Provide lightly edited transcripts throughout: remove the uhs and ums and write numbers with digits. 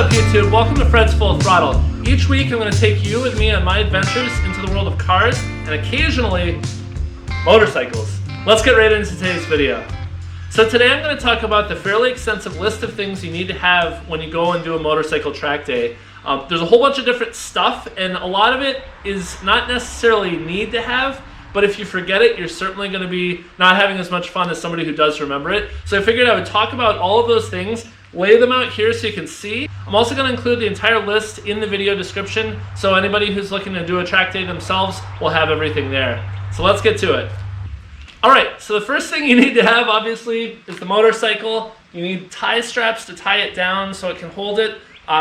up, YouTube? Welcome to Fred's Full Throttle. Each week I'm going to take you with me on my adventures into the world of cars and occasionally motorcycles. Let's get right into today's video. So today I'm going to talk about the fairly extensive list of things you need to have when you go and do a motorcycle track day. There's a whole bunch of different stuff, and a lot of it is not necessarily need to have, but if you forget it, you're certainly going to be not having as much fun as somebody who does remember it. So I figured I would talk about all of those things, lay them out here so you can see. I'm also going to include the entire list in the video description, so anybody who's looking to do a track day themselves will have everything there. So let's get to it. Alright, so the first thing you need to have, obviously, is the motorcycle. You need tie straps to tie it down so it can hold it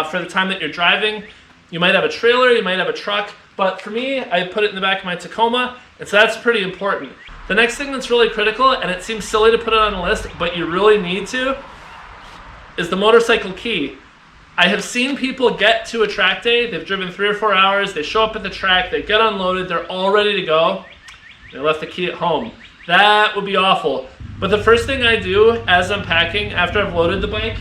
for the time that you're driving. You might have a trailer, you might have a truck, but for me, I put it in the back of my Tacoma, and so that's pretty important. The next thing that's really critical, and it seems silly to put it on the list, but you really need to, is the motorcycle key. I have seen people get to a track day, they've driven 3 or 4 hours, they show up at the track, they get unloaded, they're all ready to go, they left the key at home. That would be awful. But the first thing I do as I'm packing, after I've loaded the bike,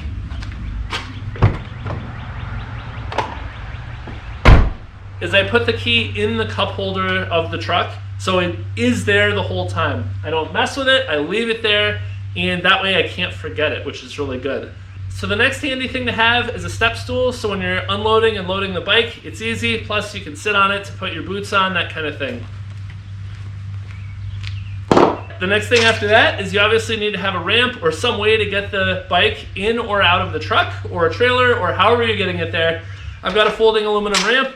is I put the key in the cup holder of the truck, so it is there the whole time. I don't mess with it, I leave it there, and that way I can't forget it, which is really good. So the next handy thing to have is a step stool, so when you're unloading and loading the bike, it's easy, plus you can sit on it to put your boots on, that kind of thing. The next thing after that is you obviously need to have a ramp or some way to get the bike in or out of the truck or a trailer or however you're getting it there. I've got a folding aluminum ramp.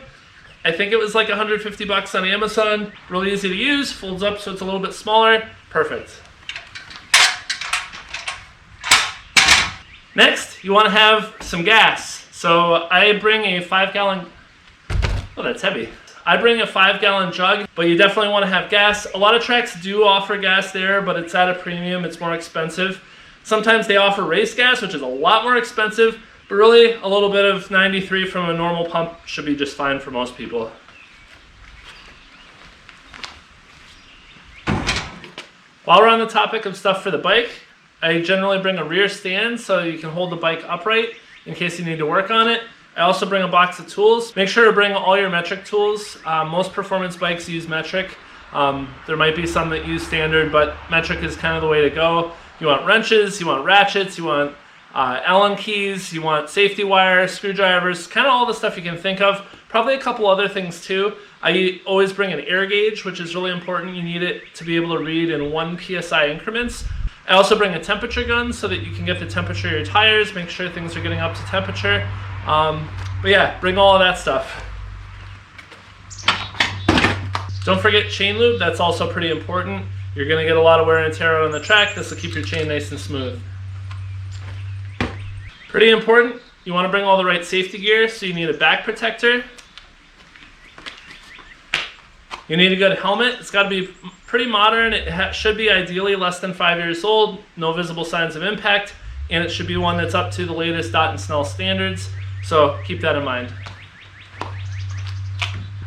I think it was like 150 bucks on Amazon. Really easy to use, folds up so it's a little bit smaller. Perfect. Next, you want to have some gas. So I bring a 5-gallon, oh that's heavy. I bring a 5-gallon jug, but you definitely want to have gas. A lot of tracks do offer gas there, but it's at a premium, it's more expensive. Sometimes they offer race gas, which is a lot more expensive, but really a little bit of 93 from a normal pump should be just fine for most people. While we're on the topic of stuff for the bike, I generally bring a rear stand so you can hold the bike upright in case you need to work on it. I also bring a box of tools. Make sure to bring all your metric tools. Most performance bikes use metric. There might be some that use standard, but metric is kind of the way to go. You want wrenches, you want ratchets, you want Allen keys, you want safety wire, screwdrivers, kind of all the stuff you can think of. Probably a couple other things too. I always bring an air gauge, which is really important. You need it to be able to read in 1 psi increments. I also bring a temperature gun so that you can get the temperature of your tires, make sure things are getting up to temperature. But yeah, bring all of that stuff. Don't forget chain lube, that's also pretty important. You're going to get a lot of wear and tear on the track. This will keep your chain nice and smooth. Pretty important, you want to bring all the right safety gear, so you need a back protector. You need a good helmet. It's got to be pretty modern. It should be ideally less than 5 years old, no visible signs of impact, and it should be one that's up to the latest DOT and Snell standards, so keep that in mind.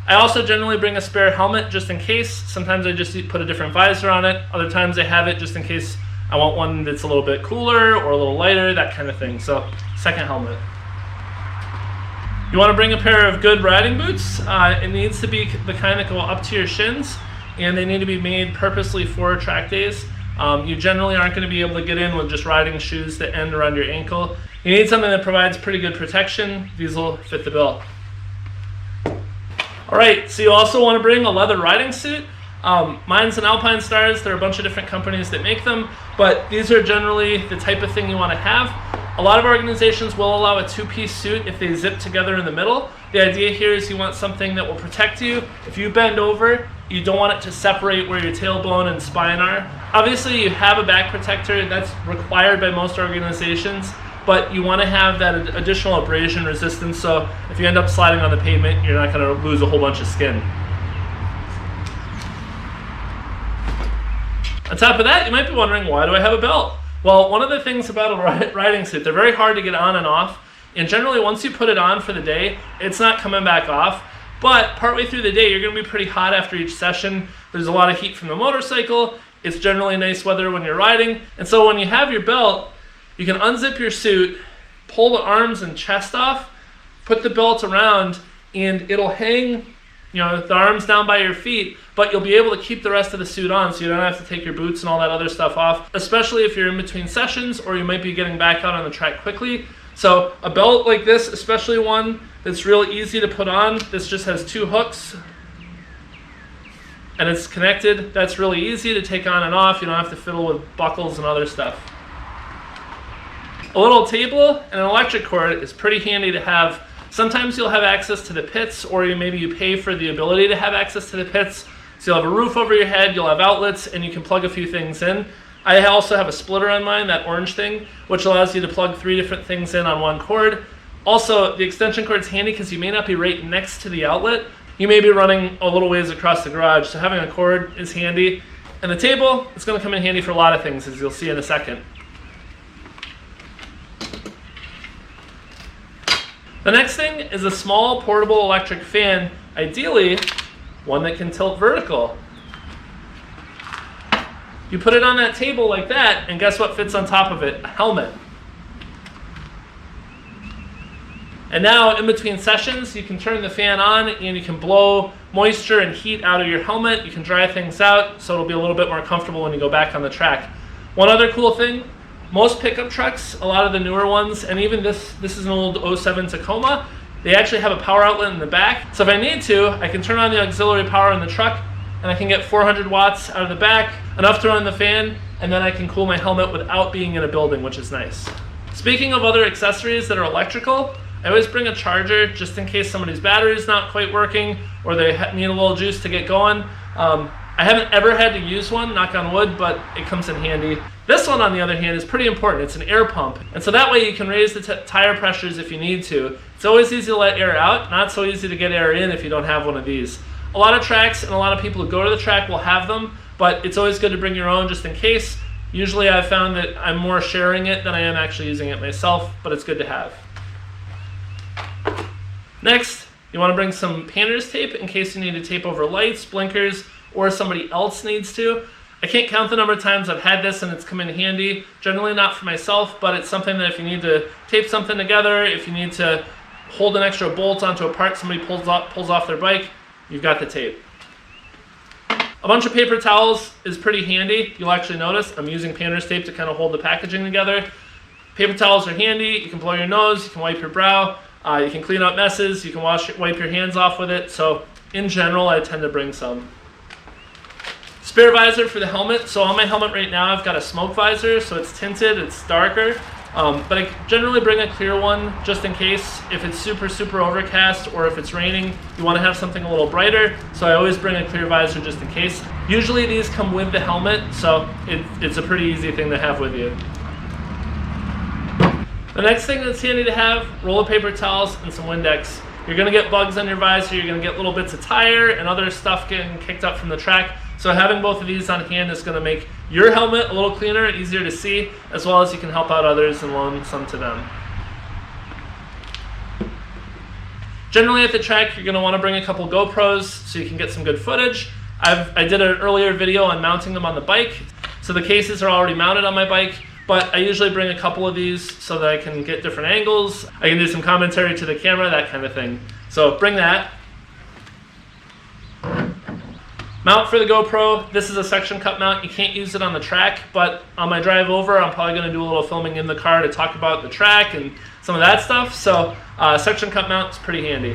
I also generally bring a spare helmet just in case. Sometimes I just put a different visor on it. Other times I have it just in case I want one that's a little bit cooler or a little lighter, that kind of thing. So, second helmet. You want to bring a pair of good riding boots. It needs to be the kind that go up to your shins, and they need to be made purposely for track days. You generally aren't going to be able to get in with just riding shoes that end around your ankle. You need something that provides pretty good protection. These will fit the bill. Alright, so you also want to bring a leather riding suit. Mine's an Alpine Stars. There are a bunch of different companies that make them, but these are generally the type of thing you want to have. A lot of organizations will allow a 2-piece suit if they zip together in the middle. The idea here is you want something that will protect you. If you bend over, you don't want it to separate where your tailbone and spine are. Obviously, you have a back protector. That's required by most organizations, but you want to have that additional abrasion resistance, so if you end up sliding on the pavement, you're not going to lose a whole bunch of skin. On top of that, you might be wondering, why do I have a belt? Well, one of the things about a riding suit, they're very hard to get on and off, and generally once you put it on for the day, it's not coming back off. But partway through the day, you're going to be pretty hot after each session. There's a lot of heat from the motorcycle. It's generally nice weather when you're riding. And so when you have your belt, you can unzip your suit, pull the arms and chest off, put the belt around and it'll hang, the arms down by your feet, but you'll be able to keep the rest of the suit on so you don't have to take your boots and all that other stuff off, especially if you're in between sessions or you might be getting back out on the track quickly. So a belt like this, especially one that's real easy to put on, this just has 2 hooks and it's connected. That's really easy to take on and off. You don't have to fiddle with buckles and other stuff. A little table and an electric cord is pretty handy to have. Sometimes you'll have access to the pits, or maybe you pay for the ability to have access to the pits. So you'll have a roof over your head, you'll have outlets, and you can plug a few things in. I also have a splitter on mine, that orange thing, which allows you to plug 3 different things in on one cord. Also, the extension cord is handy because you may not be right next to the outlet. You may be running a little ways across the garage, so having a cord is handy. And the table is going to come in handy for a lot of things, as you'll see in a second. The next thing is a small portable electric fan, ideally one that can tilt vertical. You put it on that table like that, and guess what fits on top of it? A helmet. And now, in between sessions, you can turn the fan on and you can blow moisture and heat out of your helmet. You can dry things out, so it'll be a little bit more comfortable when you go back on the track. One other cool thing, most pickup trucks, a lot of the newer ones, and even this is an old 07 Tacoma, they actually have a power outlet in the back. So if I need to, I can turn on the auxiliary power in the truck and I can get 400 watts out of the back, enough to run the fan, and then I can cool my helmet without being in a building, which is nice. Speaking of other accessories that are electrical, I always bring a charger just in case somebody's battery is not quite working or they need a little juice to get going. I haven't ever had to use one, knock on wood, but it comes in handy. This one, on the other hand, is pretty important. It's an air pump, and so that way you can raise the tire pressures if you need to. It's always easy to let air out, not so easy to get air in if you don't have one of these. A lot of tracks and a lot of people who go to the track will have them, but it's always good to bring your own just in case. Usually I've found that I'm more sharing it than I am actually using it myself, but it's good to have. Next, you want to bring some painter's tape in case you need to tape over lights, blinkers, or somebody else needs to. I can't count the number of times I've had this and it's come in handy. Generally not for myself, but it's something that if you need to tape something together, if you need to hold an extra bolt onto a part somebody pulls off their bike, you've got the tape. A bunch of paper towels is pretty handy. You'll actually notice I'm using painter's tape to kind of hold the packaging together. Paper towels are handy. You can blow your nose, you can wipe your brow, you can clean up messes, you can wipe your hands off with it. So in general, I tend to bring some. Spare visor for the helmet. So on my helmet right now, I've got a smoke visor, so it's tinted, it's darker. But I generally bring a clear one just in case if it's super overcast or if it's raining, you want to have something a little brighter. So I always bring a clear visor just in case. Usually these come with the helmet, so it's a pretty easy thing to have with you. The next thing that's handy to have, roll of paper towels and some Windex. You're going to get bugs on your visor, you're going to get little bits of tire and other stuff getting kicked up from the track. So having both of these on hand is going to make your helmet a little cleaner, easier to see, as well as you can help out others and loan some to them. Generally at the track, you're going to want to bring a couple GoPros so you can get some good footage. I did an earlier video on mounting them on the bike, so the cases are already mounted on my bike, but I usually bring a couple of these so that I can get different angles. I can do some commentary to the camera, that kind of thing. So bring that. Mount for the GoPro, this is a section cut mount. You can't use it on the track, but on my drive over, I'm probably going to do a little filming in the car to talk about the track and some of that stuff. So section cut mount is pretty handy.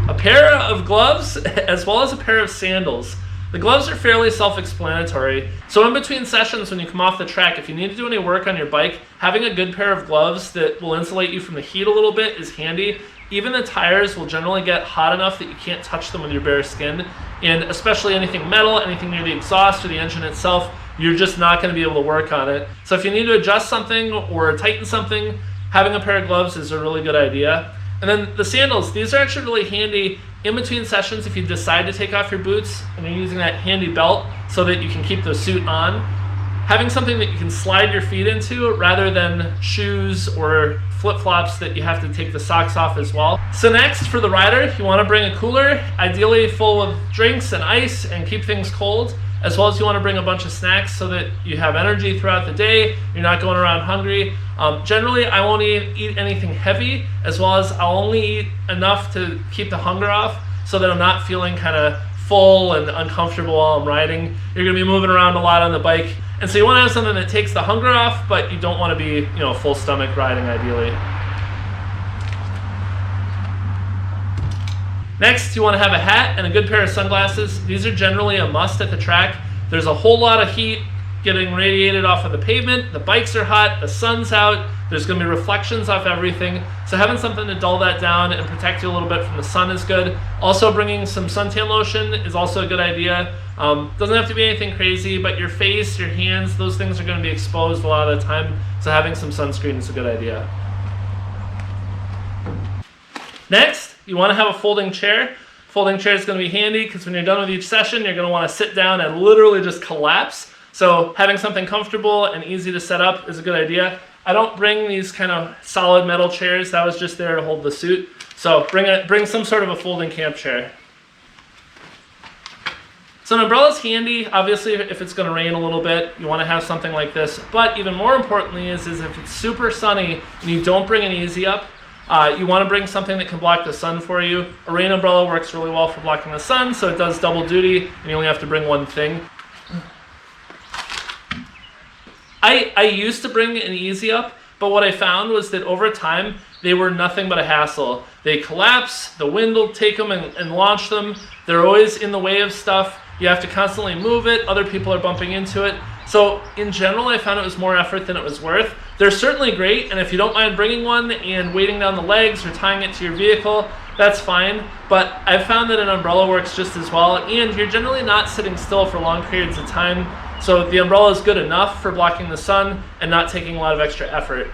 A pair of gloves as well as a pair of sandals. The gloves are fairly self-explanatory. So in between sessions when you come off the track, if you need to do any work on your bike, having a good pair of gloves that will insulate you from the heat a little bit is handy. Even the tires will generally get hot enough that you can't touch them with your bare skin. And especially anything metal, anything near the exhaust or the engine itself, you're just not going to be able to work on it. So if you need to adjust something or tighten something, having a pair of gloves is a really good idea. And then the sandals, these are actually really handy in between sessions if you decide to take off your boots and you're using that handy belt so that you can keep the suit on. Having something that you can slide your feet into rather than shoes or flip-flops that you have to take the socks off as well. So next, for the rider, you want to bring a cooler, ideally full of drinks and ice, and keep things cold. as well as you want to bring a bunch of snacks so that you have energy throughout the day, you're not going around hungry. Generally, I won't eat anything heavy, as well as I'll only eat enough to keep the hunger off so that I'm not feeling kind of full and uncomfortable while I'm riding. You're going to be moving around a lot on the bike, and so you want to have something that takes the hunger off, but you don't want to be, full stomach riding ideally. Next, you want to have a hat and a good pair of sunglasses. These are generally a must at the track. There's a whole lot of heat getting radiated off of the pavement. The bikes are hot, the sun's out, there's going to be reflections off everything. So having something to dull that down and protect you a little bit from the sun is good. Also bringing some suntan lotion is also a good idea. Doesn't have to be anything crazy, but your face, your hands, those things are going to be exposed a lot of the time. So having some sunscreen is a good idea. Next, you want to have a folding chair. Folding chair is going to be handy because when you're done with each session, you're going to want to sit down and literally just collapse. So having something comfortable and easy to set up is a good idea. I don't bring these kind of solid metal chairs. That was just there to hold the suit. So bring some sort of a folding camp chair. So an umbrella is handy. Obviously, if it's going to rain a little bit, you want to have something like this. But even more importantly is if it's super sunny and you don't bring an easy up, you want to bring something that can block the sun for you. A rain umbrella works really well for blocking the sun, so it does double duty, and you only have to bring one thing. I used to bring an easy up, but what I found was that over time, they were nothing but a hassle. They collapse, the wind will take them and launch them. They're always in the way of stuff. You have to constantly move it. Other people are bumping into it. So in general, I found it was more effort than it was worth. They're certainly great, and if you don't mind bringing one and weighting down the legs or tying it to your vehicle, that's fine. But I've found that an umbrella works just as well, and you're generally not sitting still for long periods of time. So the umbrella is good enough for blocking the sun and not taking a lot of extra effort.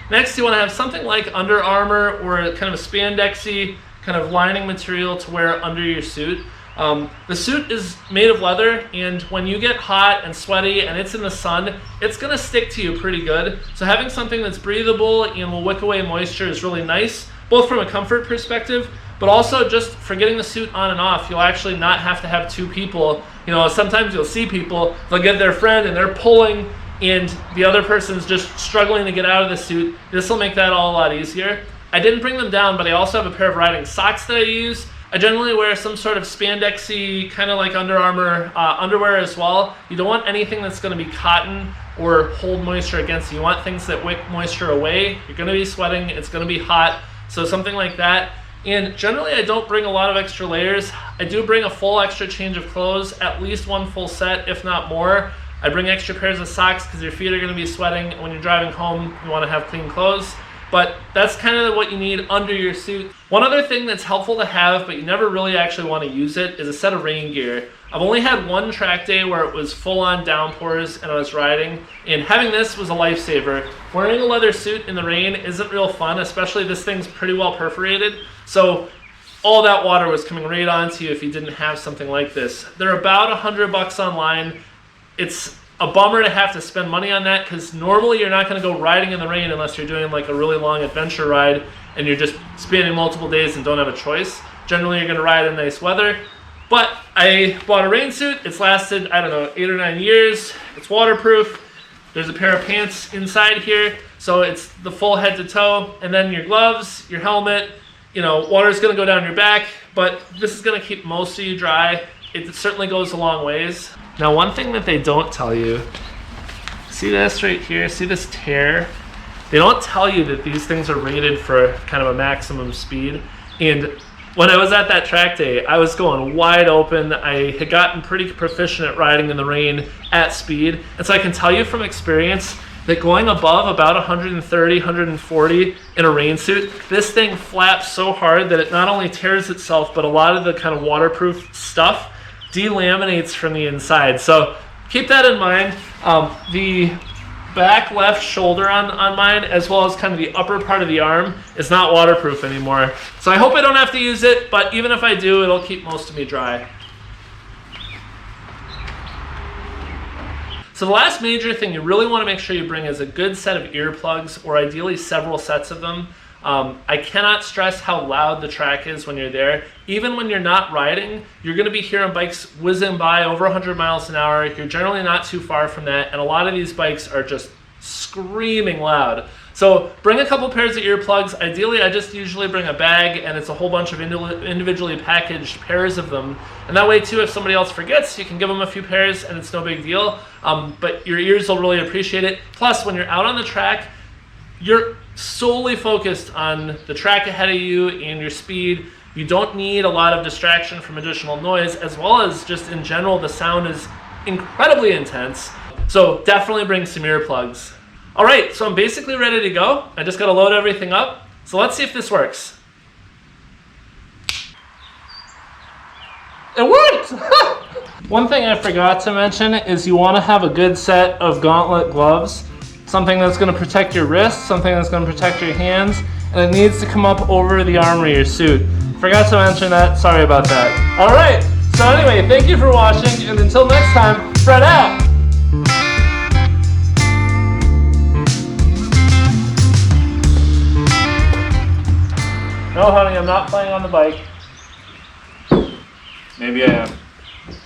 Next, you want to have something like Under Armour or kind of a spandexy kind of lining material to wear under your suit. The suit is made of leather, and when you get hot and sweaty and it's in the sun, it's going to stick to you pretty good. So having something that's breathable and will wick away moisture is really nice, both from a comfort perspective, but also just for getting the suit on and off. You'll actually not have to have two people. Sometimes you'll see people, they'll get their friend and they're pulling and the other person's just struggling to get out of the suit. This will make that all a lot easier. I didn't bring them down, but I also have a pair of riding socks that I use. I generally wear some sort of spandexy, kind of like Under Armour underwear as well. You don't want anything that's going to be cotton or hold moisture against you. You want things that wick moisture away. You're going to be sweating, it's going to be hot, so something like that. And generally I don't bring a lot of extra layers. I do bring a full extra change of clothes, at least one full set, if not more. I bring extra pairs of socks because your feet are going to be sweating. When you're driving home, you want to have clean clothes. But that's kind of what you need under your suit. One other thing that's helpful to have, but you never really actually want to use it, is a set of rain gear. I've only had one track day where it was full-on downpours and I was riding, and having this was a lifesaver. Wearing a leather suit in the rain isn't real fun, especially this thing's pretty well perforated, so all that water was coming right onto you if you didn't have something like this. They're about $100 online. It's a bummer to have to spend money on that because normally you're not going to go riding in the rain unless you're doing like a really long adventure ride and you're just spanning multiple days and don't have a choice. Generally you're going to ride in nice weather. But I bought a rain suit. It's lasted, 8 or 9 years. It's waterproof. There's a pair of pants inside here, so it's the full head to toe, and then your gloves, your helmet. Water's going to go down your back, but this is going to keep most of you dry. It certainly goes a long ways. Now, one thing that they don't tell you, see this right here, see this tear? They don't tell you that these things are rated for kind of a maximum speed. And when I was at that track day, I was going wide open. I had gotten pretty proficient at riding in the rain at speed. And so I can tell you from experience that going above about 130, 140 in a rain suit, this thing flaps so hard that it not only tears itself, but a lot of the kind of waterproof stuff delaminates from the inside. So keep that in mind. The back left shoulder on mine, as well as kind of the upper part of the arm, is not waterproof anymore. So I hope I don't have to use it, but even if I do, it'll keep most of me dry. So the last major thing you really want to make sure you bring is a good set of earplugs, or ideally several sets of them. I cannot stress how loud the track is when you're there. Even when you're not riding, you're going to be hearing bikes whizzing by over 100 miles an hour. You're generally not too far from that, and a lot of these bikes are just screaming loud. So bring a couple pairs of earplugs. Ideally, I just usually bring a bag, and it's a whole bunch of individually packaged pairs of them. And that way too, if somebody else forgets, you can give them a few pairs and it's no big deal. But your ears will really appreciate it. Plus, when you're out on the track, you're solely focused on the track ahead of you and your speed. You don't need a lot of distraction from additional noise, as well as just in general, the sound is incredibly intense. So definitely bring some earplugs. All right, so I'm basically ready to go. I just got to load everything up. So let's see if this works. It worked! One thing I forgot to mention is you want to have a good set of gauntlet gloves. Something that's going to protect your wrists, something that's going to protect your hands, and it needs to come up over the arm of your suit. Forgot to mention that, sorry about that. All right, so anyway, thank you for watching, and until next time, Fred out! No, honey, I'm not playing on the bike. Maybe I am.